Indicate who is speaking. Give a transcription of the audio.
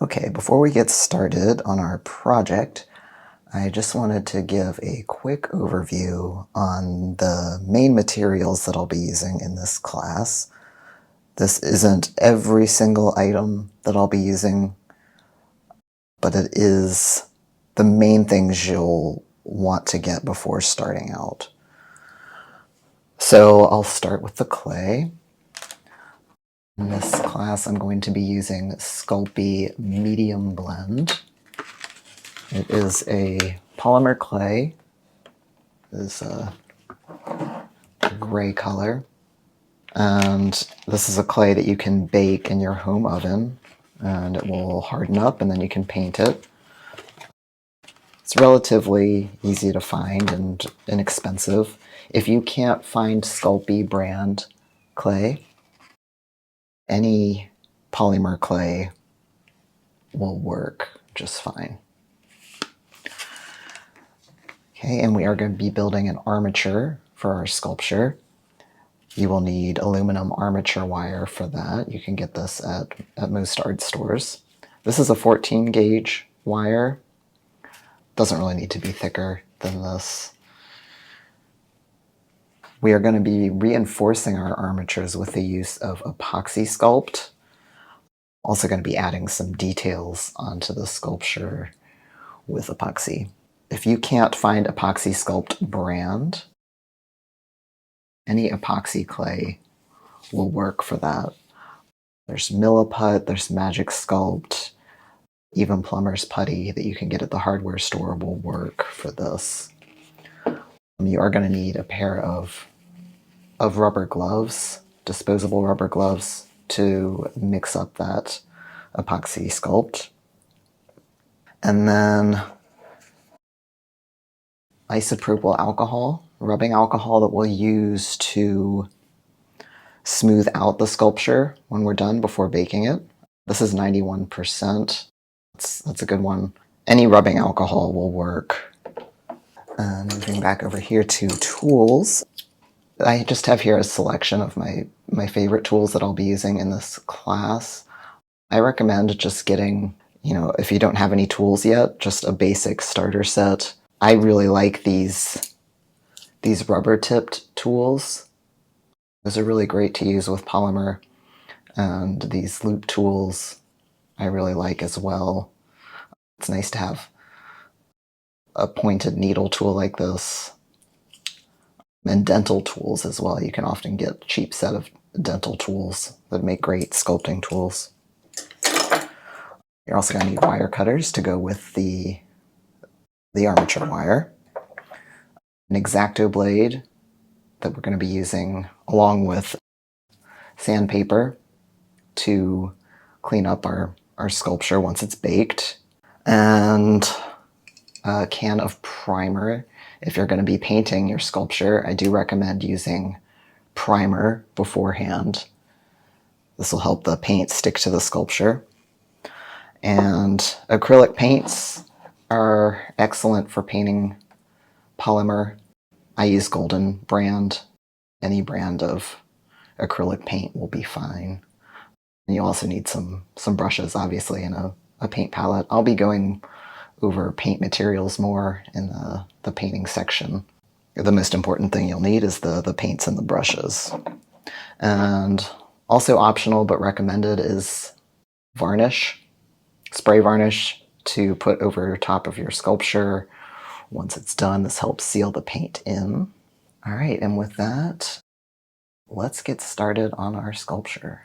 Speaker 1: Okay, before we get started on our project, I just wanted to give a quick overview on the main materials that I'll be using in this class. This isn't every single item that I'll be using, but it is the main things you'll want to get before starting out. So I'll start with the clay. In this class, I'm going to be using Sculpting Medium Blend. It is a polymer clay. It is a gray color. And this is a clay that you can bake in your home oven, and it will harden up and then you can paint it. It's relatively easy to find and inexpensive. If you can't find Sculpting brand clay, any polymer clay will work just fine. Okay, and we are going to be building an armature for our sculpture. You will need aluminum armature wire for that. You can get this at most art stores. This is a 14 gauge wire. Doesn't really need to be thicker than this. We are going to be reinforcing our armatures with the use of epoxy sculpt. Also going to be adding some details onto the sculpture with epoxy. If you can't find epoxy sculpt brand, any epoxy clay will work for that. There's Milliput, there's Magic Sculpt, even Plumber's Putty that you can get at the hardware store will work for this. You are going to need a pair of rubber gloves, disposable rubber gloves, to mix up that epoxy sculpt. And then isopropyl alcohol, rubbing alcohol that we'll use to smooth out the sculpture when we're done before baking it. This is 91%. That's a good one. Any rubbing alcohol will work. Moving back over here to tools. I just have here a selection of my favorite tools that I'll be using in this class. I recommend just getting, if you don't have any tools yet, just a basic starter set. I really like these rubber-tipped tools. Those are really great to use with polymer. And these loop tools I really like as well. It's nice to have a pointed needle tool like this. And dental tools as well. You can often get a cheap set of dental tools that make great sculpting tools. You're also going to need wire cutters to go with the armature wire. An X-Acto blade that we're going to be using along with sandpaper to clean up our sculpture once it's baked. And a can of primer. If you're going to be painting your sculpture, I do recommend using primer beforehand. This will help the paint stick to the sculpture. And acrylic paints are excellent for painting polymer. I use Golden brand. Any brand of acrylic paint will be fine. And you also need some brushes, obviously, in a paint palette. I'll be going over paint materials more in the painting section. The most important thing you'll need is the paints and the brushes. And also optional but recommended is varnish, spray varnish to put over top of your sculpture. Once it's done, this helps seal the paint in. All right, and with that, let's get started on our sculpture.